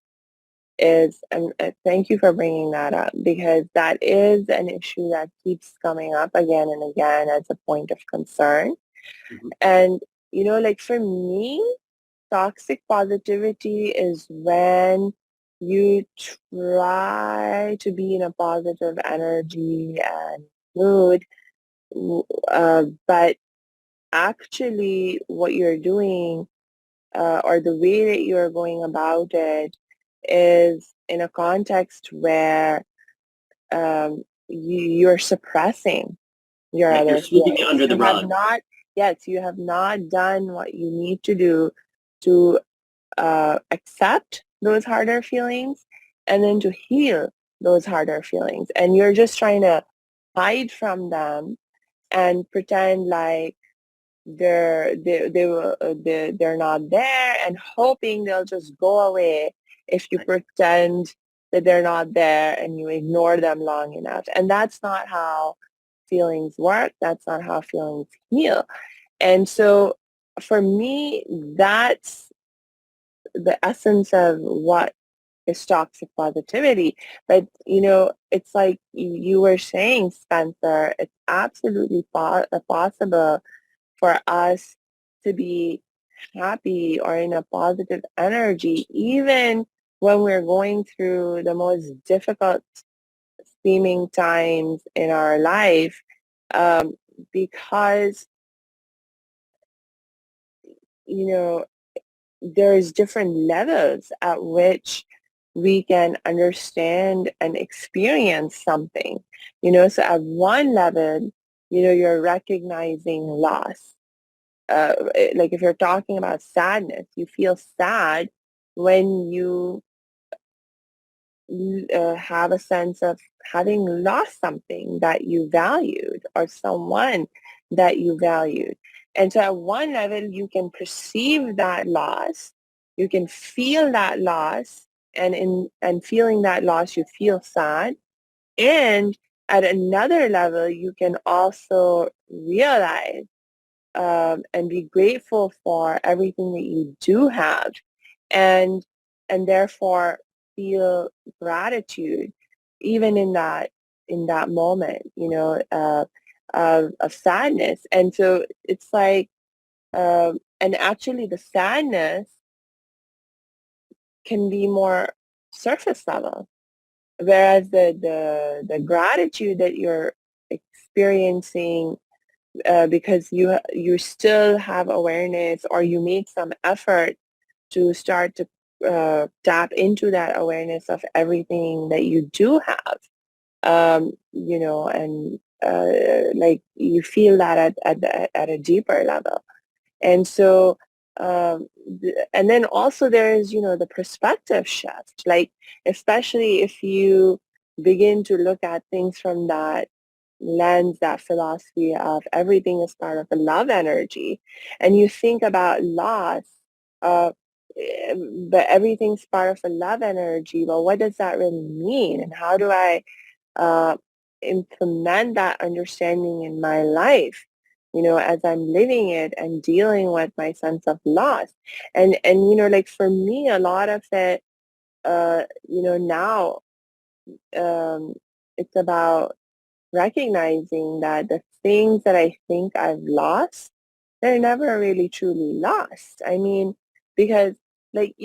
is, and thank you for bringing that up, because that is an issue that keeps coming up again and again as a point of concern. Mhm. And, like for me, toxic positivity is when you try to be in a positive energy and mood, but actually what you're doing, or the way that you're going about it, is in a context where you're suppressing your Right, you're other sweeping it feelings. under the You have rug. not, yes, you have not done what you need to do to accept those harder feelings and then to heal those harder feelings. And you're just trying to hide from them and pretend like they're not there, and hoping they'll just go away if you Right. pretend that they're not there and you ignore them long enough. And that's not how feelings work. That's not how feelings heal. And so for me, that's the essence of what is toxic positivity. But it's like you were saying, Spencer, it's absolutely possible for us to be happy or in a positive energy, even when we're going through the most difficult seeming times in our life, um, because, you know, there's different levels at which we can understand and experience something. So at one level, you're recognizing loss. Like if you're talking about sadness, you feel sad when you have a sense of having lost something that you valued or someone that you valued. And so at one level, you can perceive that loss, you can feel that loss, and feeling that loss, you feel sad. And at another level, you can also realize and be grateful for everything that you do have, and therefore feel gratitude even in that moment, of sadness. And so it's like, and actually the sadness can be more surface level, whereas the gratitude that you're experiencing, because you still have awareness, or you made some effort to start to tap into that awareness of everything that you do have, and like you feel that at a deeper level. And so, and then also there is, the perspective shift, like especially if you begin to look at things from that lens, that philosophy of everything is part of the love energy, and you think about loss, uh, but everything's part of a love energy. Well, what does that really mean? And how do I uh, implement that understanding in my life, as I'm living it and dealing with my sense of loss? And like for me, a lot of it, now, um, it's about recognizing that the things that I think I've lost, they're never really truly lost. I mean, because like,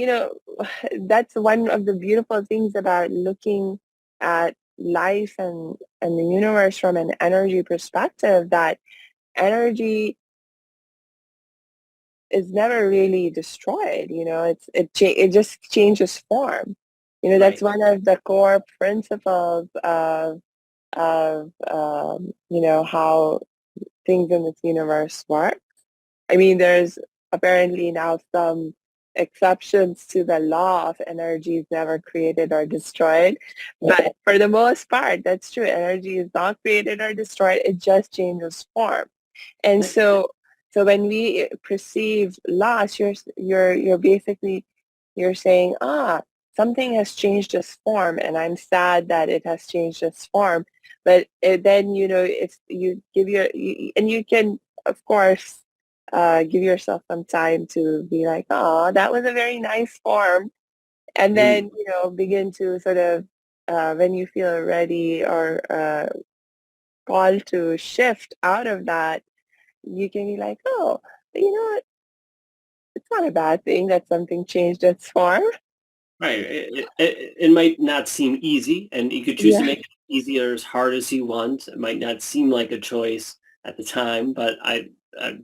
that's one of the beautiful things about looking at life and the universe from an energy perspective, that energy is never really destroyed. It just changes form. That's Right. one of the core principles of how things in this universe work. I mean, there's apparently now some exceptions to the law of energy is never created or destroyed. But for the most part, that's true. Energy is not created or destroyed. It just changes form. And Yeah. so when we perceive loss, you're basically you're saying, something has changed its form, and I'm sad that it has changed its form. But then if you give and you can, of course, give yourself some time to be like, oh, that was a very nice form, and Mm. then begin to sort of when you feel ready or called to shift out of that, you can be like, oh, but you know what? It's not a bad thing that something changed its form. Right. It might not seem easy, and you could choose to Yeah, make it easy or as hard as you want. It might not seem like a choice at the time, but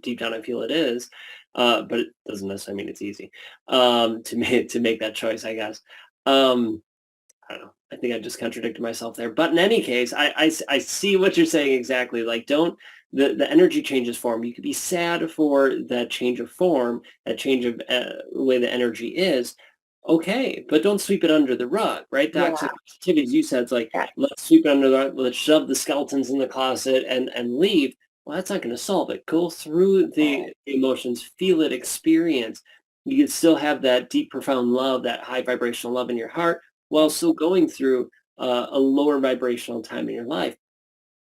deep down I feel it is. But it doesn't necessarily mean it's easy to make that choice, I guess. Um, I don't know. I think I just contradicted myself there. But in any case, I see what you're saying exactly. Like, don't the energy changes form. You could be sad for that change of form, that change of the way the energy is. Okay, but don't sweep it under the rug, right? yeah, Toxic positivity, as you said, it's like, yeah, let's sweep it under the rug, let's shove the skeletons in the closet and leave. Well, that's not going to solve it. Go through right, the emotions, feel it, experience. You can still have that deep, profound love, that high vibrational love in your heart while right. still going through a lower vibrational time in your life.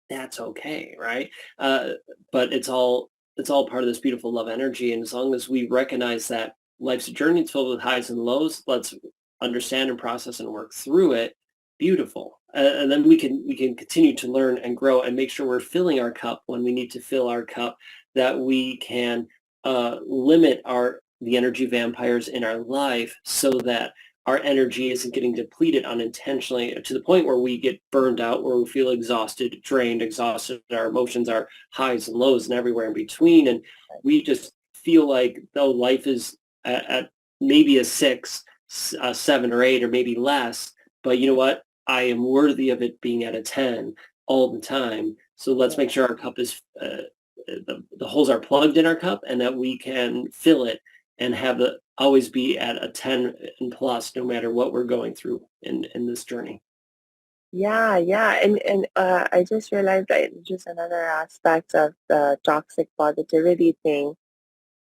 That's okay, right? Uh, but it's all part of this beautiful love energy, and as long as we recognize that life's a journey, it's filled with highs and lows. Let's understand and process and work through it. Beautiful, and then we can continue to learn and grow and make sure we're filling our cup when we need to fill our cup. That we can limit the energy vampires in our life so that our energy isn't getting depleted unintentionally to the point where we get burned out, where we feel exhausted, drained, exhausted. Our emotions are highs and lows and everywhere in between. And we just feel like though life is at maybe a six, a seven or eight, or maybe less, but you know what? I am worthy of it being at a 10 all the time. So let's make sure our cup is, the holes are plugged in our cup and that we can fill it and have it always be at a 10 and plus no matter what we're going through in this journey. Yeah, yeah. And I just realized that just another aspect of the toxic positivity thing.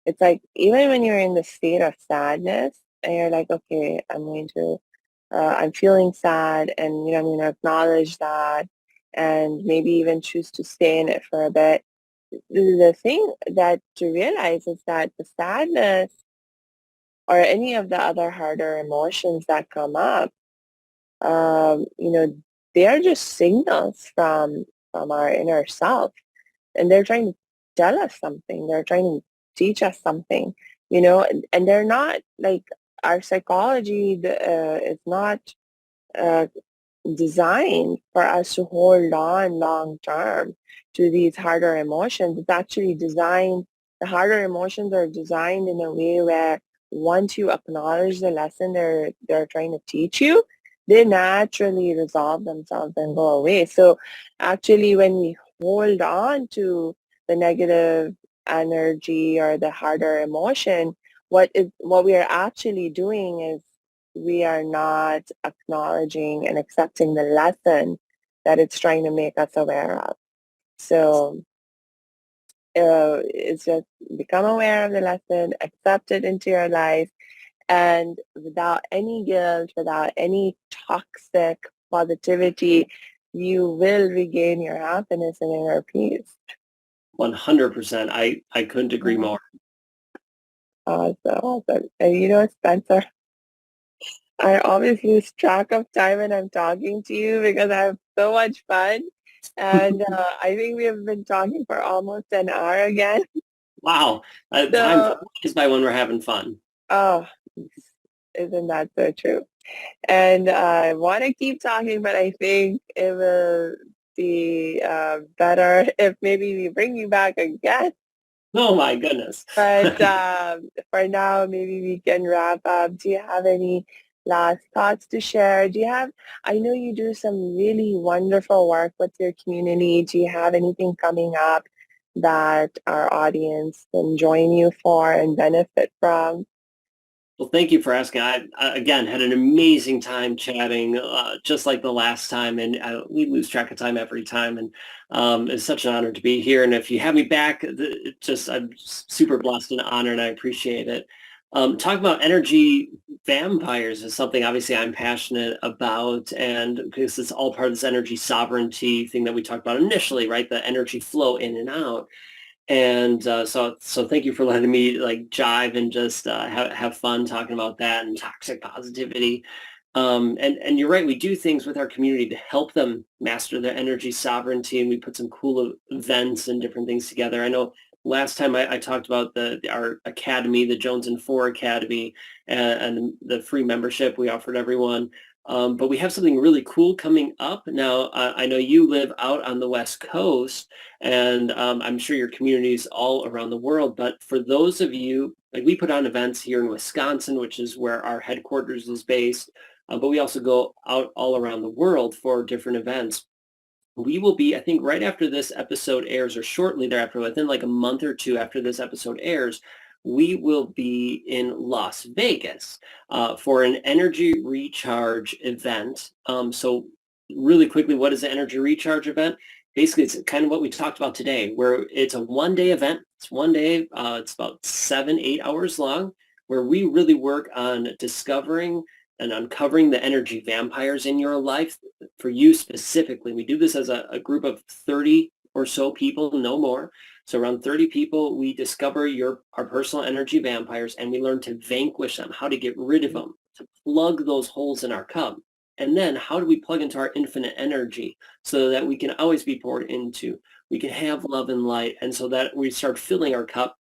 It's like even when you're in the state of sadness and you're like, okay, I'm feeling sad, and I'm going to acknowledge that, and maybe even choose to stay in it for a bit. The thing that to realize is that the sadness or any of the other harder emotions that come up, um, you know, they are just signals from our inner self, and they're trying to tell us something. They're trying to teach us something, and they're not like our psychology is not uh, designed for us to hold on long term to these harder emotions. It's actually designed, the harder emotions are designed in a way where once you acknowledge the lesson they're trying to teach you, they naturally resolve themselves and go away. So actually when we hold on to the negative energy or the harder emotion, what we are actually doing is we are not acknowledging and accepting the lesson that it's trying to make us aware of. So it's just become aware of the lesson, accept it into your life, and without any guilt, without any toxic positivity, you will regain your happiness and inner peace. 100%. I couldn't agree Yeah. more. Awesome, awesome. And Spencer, I always lose track of time when I'm talking to you because I have so much fun. And I think we have been talking for almost an hour again. Wow. Time So, flies by when we're having fun. oh, isn't that so true? And I want to keep talking, but I think it will be better if maybe we bring you back again. Oh my goodness. But for now, maybe we can wrap up. Do you have any last thoughts to share? I know you do some really wonderful work with your community. Do you have anything coming up that our audience can join you for and benefit from? Well, thank you for asking. Again, had an amazing time chatting, just like the last time, and we lose track of time every time. And it's such an honor to be here. And if you have me back, I'm super blessed and honored, and I appreciate it. Talk about energy vampires is something obviously I'm passionate about, and because it's all part of this energy sovereignty thing that we talked about initially, right? The energy flow in and out. And so thank you for letting me like jive and just have fun talking about that and toxic positivity. And you're right, we do things with our community to help them master their energy sovereignty, and we put some cool events and different things together. I know last time I talked about our academy, the Jones and Four Academy, and the free membership we offered everyone. But we have something really cool coming up now. I know you live out on the West Coast, and I'm sure your communities all around the world. But for those of you, like we put on events here in Wisconsin, which is where our headquarters is based, but we also go out all around the world for different events. We will be, I think, right after this episode airs or shortly thereafter, within like a month or two after this episode airs, we will be in Las Vegas for an energy recharge event. So really quickly, what is the energy recharge event? Basically, it's kind of what we talked about today, where it's a one-day event. It's one day. It's about 7, 8 hours long, where we really work on discovering and uncovering the energy vampires in your life for you specifically. We do this as a group of 30 or so people, no more. So around 30 people, we discover our personal energy vampires, and we learn to vanquish them, how to get rid of them, to plug those holes in our cup. And then how do we plug into our infinite energy so that we can always be poured into? We can have love and light, and so that we start filling our cup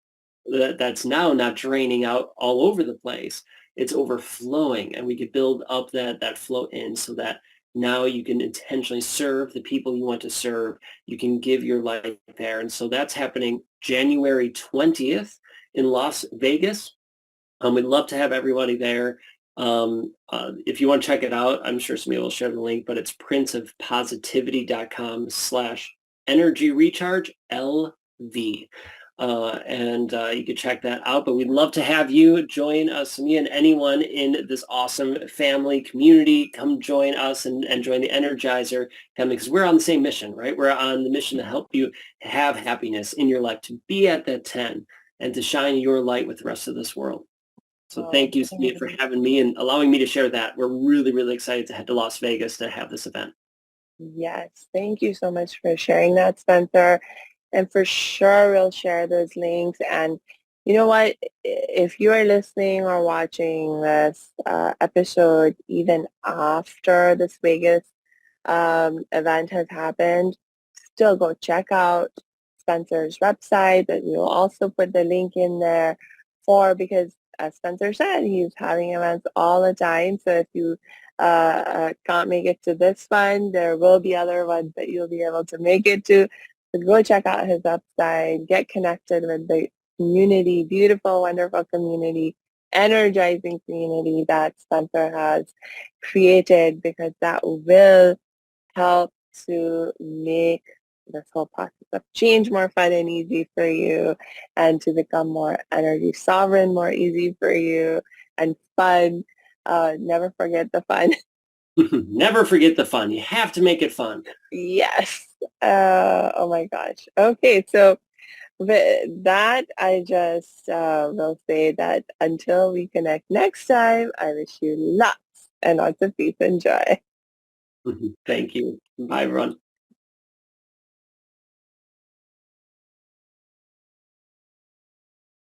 that's now not draining out all over the place. It's overflowing, and we could build up that flow in so that now you can intentionally serve the people you want to serve. You can give your life there. And so that's happening January 20th in Las Vegas. We'd love to have everybody there. If you want to check it out, I'm sure somebody will share the link, but it's princeofpositivity.com/energy recharge LV. And you can check that out. But we'd love to have you join us, me and anyone in this awesome family community. Come join us and join the Energizer family, because we're on the same mission, right? We're on the mission to help you have happiness in your life, to be at that 10 and to shine your light with the rest of this world. So Oh, thank you, Samia, for having me and allowing me to share that. We're really, really excited to head to Las Vegas to have this event. yes. Thank you so much for sharing that, Spencer. And for sure, we'll share those links. And you know what? If you are listening or watching this episode even after this Vegas event has happened, still go check out Spencer's website. That we'll also put the link in there because as Spencer said, he's having events all the time. So if you can't make it to this one, there will be other ones that you'll be able to make it to. So go check out his website, get connected with the community, beautiful, wonderful community, energizing community that Spencer has created, because that will help to make this whole process of change more fun and easy for you, and to become more energy sovereign, more easy for you and fun. Never forget the fun. Never forget the fun. You have to make it fun. Yes. Oh my gosh. Okay, so With that, I just will say that until we connect next time, I wish you lots and lots of peace and joy. Thank you. Bye, everyone.